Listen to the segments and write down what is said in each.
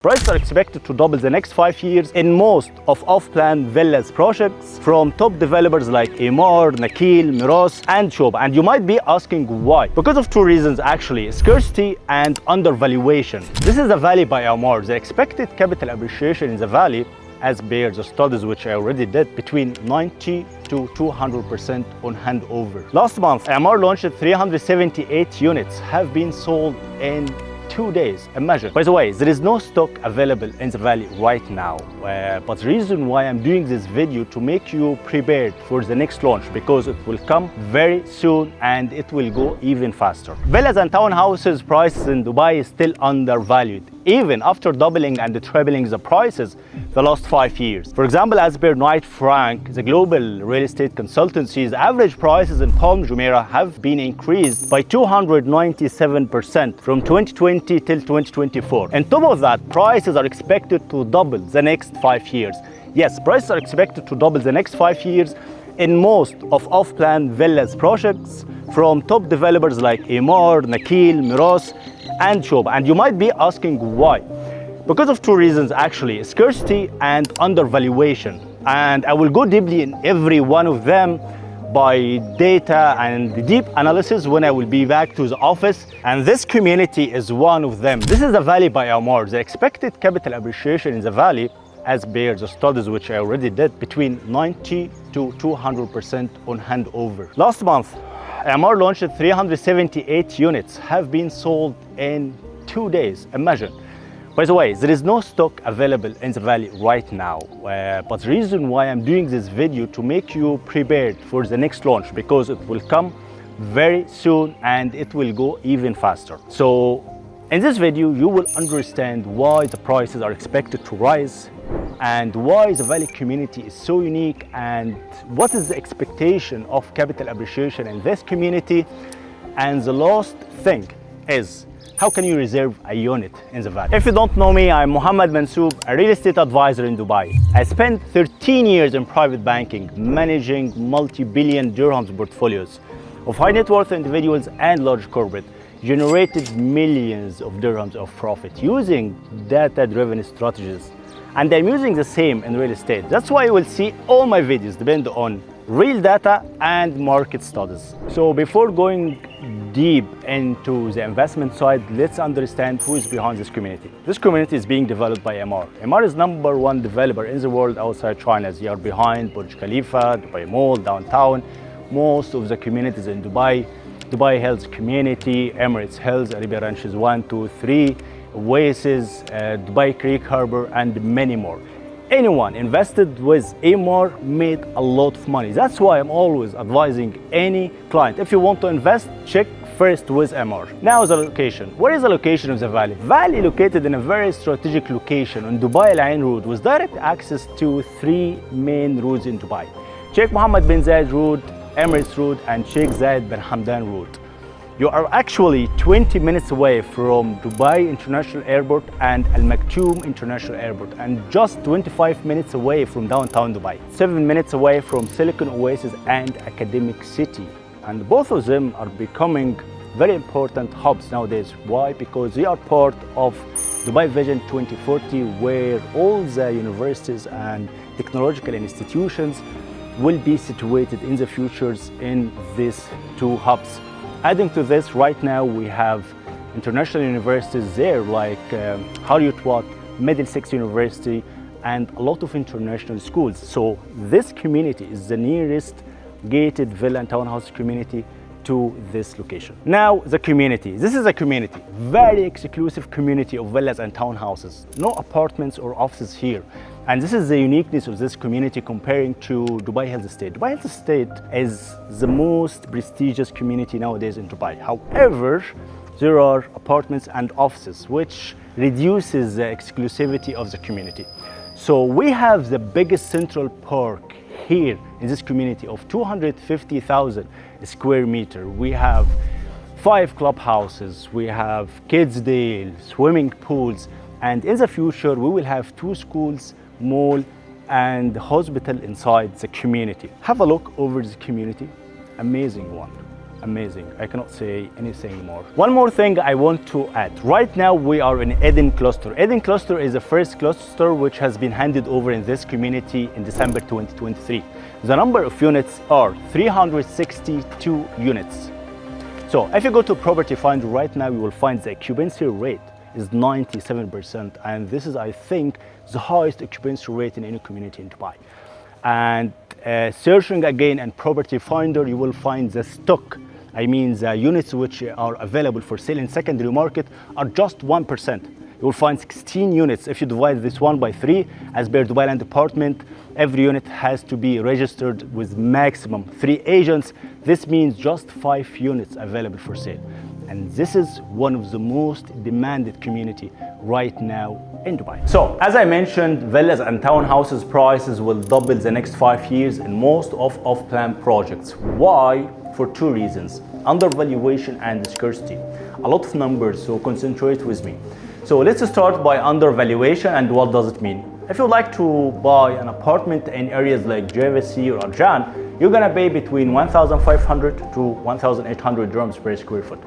Prices are expected to double the next 5 years in most of off-plan villas projects from top developers like Emaar, Nakil, Miras, and Shoba. And you might be asking why. Because of two reasons actually: scarcity and undervaluation. This is the valley by Emaar. The expected capital appreciation in the valley, as per the studies which I already did, between 90 to 200% on handover. Last month, Emaar launched 378 units have been sold in 2 days. Imagine. By the way, there is no stock available in the valley right now, but the reason why I'm doing this video to make you prepared for the next launch, because it will come very soon and it will go even faster. Villas and townhouses prices in Dubai is still undervalued, even after doubling and tripling the prices the last 5 years. For example, as per Knight Frank, the global real estate consultancy's average prices in Palm Jumeirah have been increased by 297% from 2020 till 2024. On top of that, prices are expected to double the next 5 years. Yes, prices are expected to double the next 5 years in most of off-plan villas projects from top developers like Emaar, Nakil, Miras, and Shoba. And you might be asking why. Because of two reasons actually: scarcity and undervaluation. And I will go deeply in every one of them by data and deep analysis when I will be back to the office, and this community is one of them. This is the valley by Emaar. The expected capital appreciation in the valley, as per the studies which I already did, between 90 to 200% on handover. Last month, Emaar launched 378 units have been sold in 2 days. Imagine. By the way, there is no stock available in the valley right now, but the reason why I'm doing this video to make you prepared for the next launch, because it will come very soon and it will go even faster. So in this video, you will understand why the prices are expected to rise and why the valley community is so unique and what is the expectation of capital appreciation in this community. And the last thing is, how can you reserve a unit in the valley? If you don't know me, I'm Mohammed Mansoub, a real estate advisor in Dubai. I spent 13 years in private banking, managing multi-billion dirhams portfolios of high net worth individuals and large corporate, generated millions of dirhams of profit using data-driven strategies. And I'm using the same in real estate. That's why you will see all my videos depend on real data and market studies. So before going deep into the investment side, let's understand who is behind this community. This community is being developed by Emaar. Emaar is #1 developer in the world outside China. They are behind Burj Khalifa, Dubai Mall, downtown, most of the communities in Dubai, Dubai Hills Community, Emirates Hills, Arabia Ranches 1, 2, 3, Oasis, Dubai Creek Harbor, and many more. Anyone invested with Emaar made a lot of money. That's why I'm always advising any client, if you want to invest, check first with Emaar. Now the location. Where is the location of the valley? Valley located in a very strategic location on Dubai Al Ain Road with direct access to 3 main roads in Dubai: Sheikh Mohammed bin Zayed Road, Emirates Road, and Sheikh Zayed bin Hamdan Road. You are actually 20 minutes away from Dubai International Airport and Al Maktoum International Airport, and just 25 minutes away from downtown Dubai. 7 minutes away from Silicon Oasis and Academic City. And both of them are becoming very important hubs nowadays. Why? Because they are part of Dubai Vision 2040, where all the universities and technological institutions will be situated in the futures in these two hubs. Adding to this, right now we have international universities there like Harriet Middlesex University and a lot of international schools. So this community is the nearest gated villa and townhouse community to this location. Now the community. This is a community, very exclusive community of villas and townhouses. No apartments or offices here. And this is the uniqueness of this community comparing to Dubai Hills Estate. Dubai Hills Estate is the most prestigious community nowadays in Dubai. However, there are apartments and offices, which reduces the exclusivity of the community. So we have the biggest central park here in this community of 250,000 square meter. We have 5 clubhouses, we have kids' day, swimming pools, and in the future we will have 2 schools, mall, and hospital inside the community. Have a look over the community, amazing one. amazing. I cannot say anything more. One more thing I want to add. Right now we are in Eden cluster. Eden cluster is the first cluster which has been handed over in this community in December 2023. The number of units are 362 units. So if you go to Property Finder right now, you will find the occupancy rate is 97%, and this is, I think, the highest occupancy rate in any community in Dubai. And searching again in Property Finder, you will find the stock. I mean, the units which are available for sale in secondary market are just 1%. You will find 16 units. If you divide this one by 3, as per Dubai Land Department, every unit has to be registered with maximum 3 agents. This means just 5 units available for sale. And this is one of the most demanded community right now in Dubai. So, as I mentioned, villas and townhouses prices will double the next 5 years in most of off-plan projects. Why? For 2 reasons: undervaluation and scarcity. A lot of numbers, so concentrate with me. So let's start by undervaluation, and what does it mean? If you like to buy an apartment in areas like JVC or Arjan, you're gonna pay between 1,500 to 1,800 dirhams per square foot.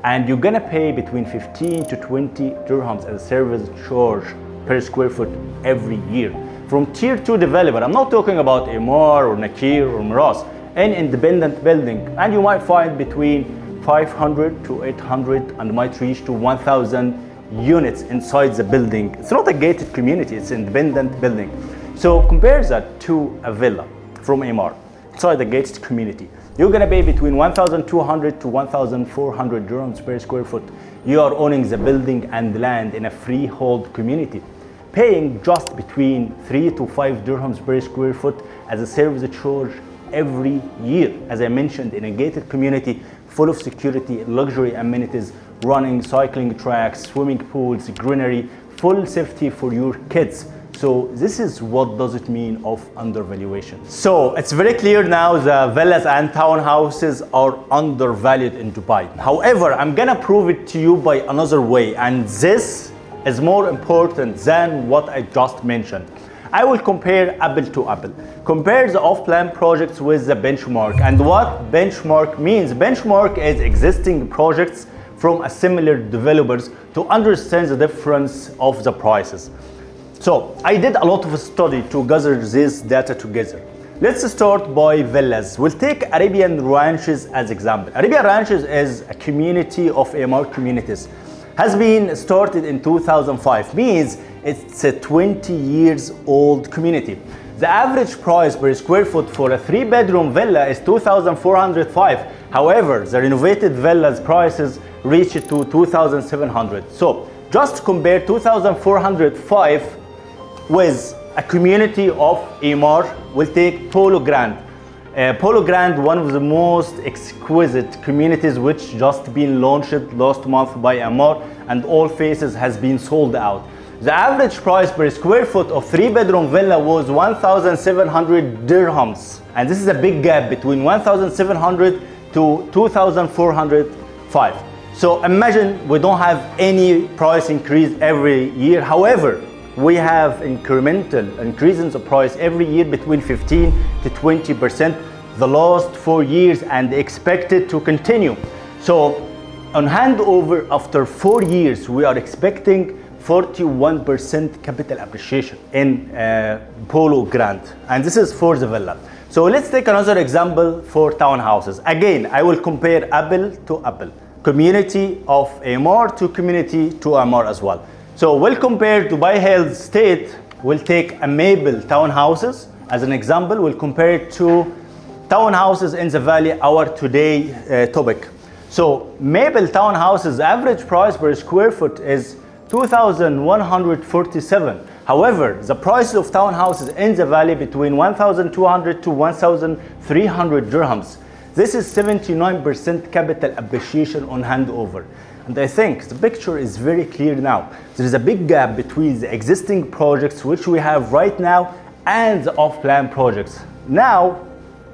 And you're gonna pay between 15 to 20 dirhams as a service charge per square foot every year. From tier 2 developer, I'm not talking about Emaar or Nakir or Miras, an independent building, and you might find between 500 to 800 and might reach to 1,000 units inside the building. It's not a gated community, it's an independent building. So compare that to a villa from Emaar inside the gated community. You're gonna pay between 1,200 to 1,400 dirhams per square foot. You are owning the building and land in a freehold community, paying just between 3 to 5 dirhams per square foot as a service charge every year. As I mentioned, in a gated community full of security, luxury amenities, running, cycling tracks, swimming pools, greenery, full safety for your kids. So this is what does it mean of undervaluation. So it's very clear now the villas and townhouses are undervalued in Dubai. However, I'm gonna prove it to you by another way, and this is more important than what I just mentioned. I will compare apple to apple. Compare the off-plan projects with the benchmark. And what benchmark means? Benchmark is existing projects from a similar developers to understand the difference of the prices. So I did a lot of study to gather this data together. Let's start by villas. We'll take Arabian Ranches as example. Arabian Ranches is a community of Emaar communities. Has been started in 2005, means it's a 20 years old community. The average price per square foot for a 3-bedroom villa is 2,405. However, the renovated villas prices reach to 2,700. So just compare 2,405 with a community of Emaar. We'll take Polo Grand. Polo Grand, one of the most exquisite communities which just been launched last month by Emaar, and all phases has been sold out. The average price per square foot of 3-bedroom villa was 1,700 dirhams. And this is a big gap between 1,700 to 2,405. So imagine we don't have any price increase every year. However, we have incremental increase in the price every year between 15 to 20% the last 4 years, and expected to continue. So on handover after 4 years, we are expecting 41% capital appreciation in Polo Grand, and this is for the villa. So let's take another example for townhouses. Again, I will compare apple to apple, community of Emaar to community to Emaar as well. So we'll compare Dubai Hills State. We'll take a Maple townhouses as an example. We'll compare it to townhouses in the valley, our today topic. So Maple townhouses average price per square foot is 2,147. However, the price of townhouses in the valley between 1,200 to 1,300 dirhams. This is 79% capital appreciation on handover. And I think the picture is very clear now. There is a big gap between the existing projects which we have right now and the off-plan projects. Now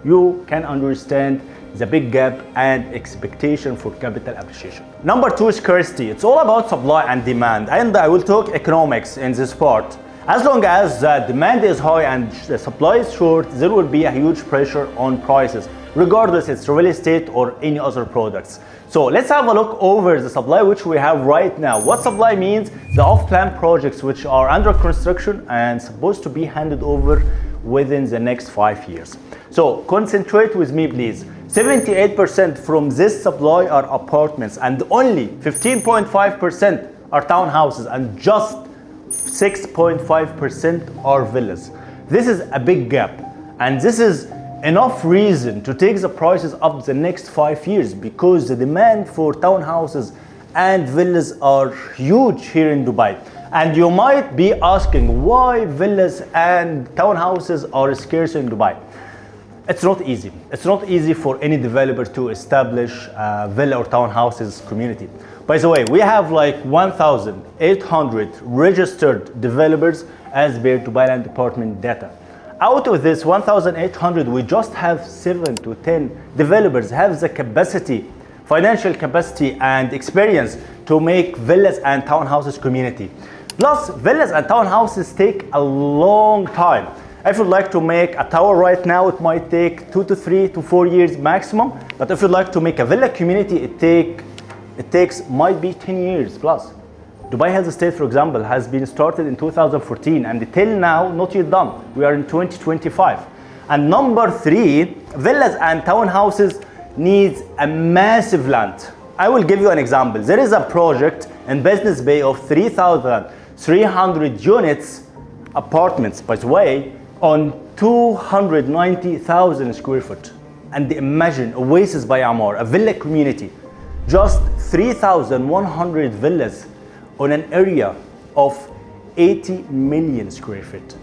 you can understand the big gap and expectation for capital appreciation. Number 2, scarcity. It's all about supply and demand, and I will talk economics in this part. As long as the demand is high and the supply is short, there will be a huge pressure on prices. regardless it's real estate or any other products. So let's have a look over the supply which we have right now. What supply means? The off-plan projects which are under construction and supposed to be handed over within the next 5 years. So concentrate with me please. 78% from this supply are apartments and only 15.5% are townhouses and just 6.5% are villas. This is a big gap, and this is enough reason to take the prices up the next 5 years, because the demand for townhouses and villas are huge here in Dubai. And you might be asking why villas and townhouses are scarce in Dubai. It's not easy. It's not easy for any developer to establish a villa or townhouses community. By the way, we have like 1,800 registered developers as per Dubai Land Department data. Out of this 1,800, we just have 7 to 10 developers have the capacity, financial capacity and experience to make villas and townhouses community. Plus, villas and townhouses take a long time. If you'd like to make a tower right now, it might take 2 to 3 to 4 years maximum. But if you'd like to make a villa community, it takes might be 10 years plus. Dubai Health Estate, for example, has been started in 2014 and till now not yet done. We are in 2025. And number 3, villas and townhouses needs a massive land. I will give you an example. There is a project in Business Bay of 3,300 units, apartments by the way, on 290,000 square foot. And imagine Oasis by Emaar, a villa community, just 3,100 villas on an area of 80 million square feet.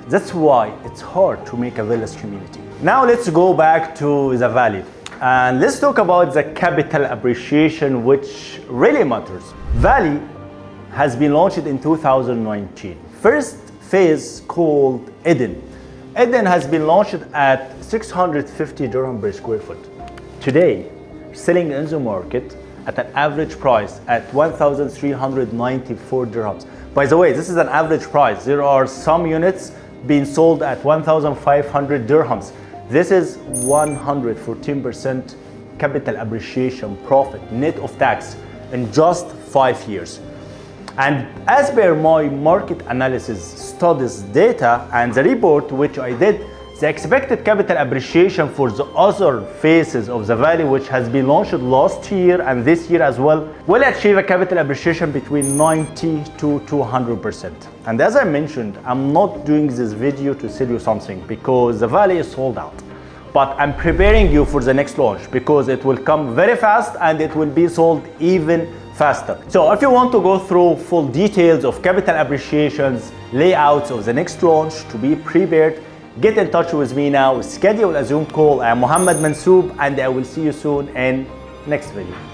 That's why it's hard to make a villas community. Now let's go back to the valley and let's talk about the capital appreciation, which really matters. Valley has been launched in 2019. First phase called Eden. Eden has been launched at 650 dirham per square foot. Today, selling in the market at an average price at 1,394 dirhams. By the way, this is an average price. There are some units being sold at 1,500 dirhams. This is 114% capital appreciation profit, net of tax, in just 5 years. And as per my market analysis studies data and the report which I did, the expected capital appreciation for the other phases of the valley, which has been launched last year and this year as well, will achieve a capital appreciation between 90 to 200%. And as I mentioned, I'm not doing this video to sell you something because the valley is sold out. But I'm preparing you for the next launch because it will come very fast and it will be sold even faster. So if you want to go through full details of capital appreciations, layouts of the next launch to be prepared, get in touch with me now, schedule a Zoom call. I'm Mohammed Mansoub and I will see you soon in next video.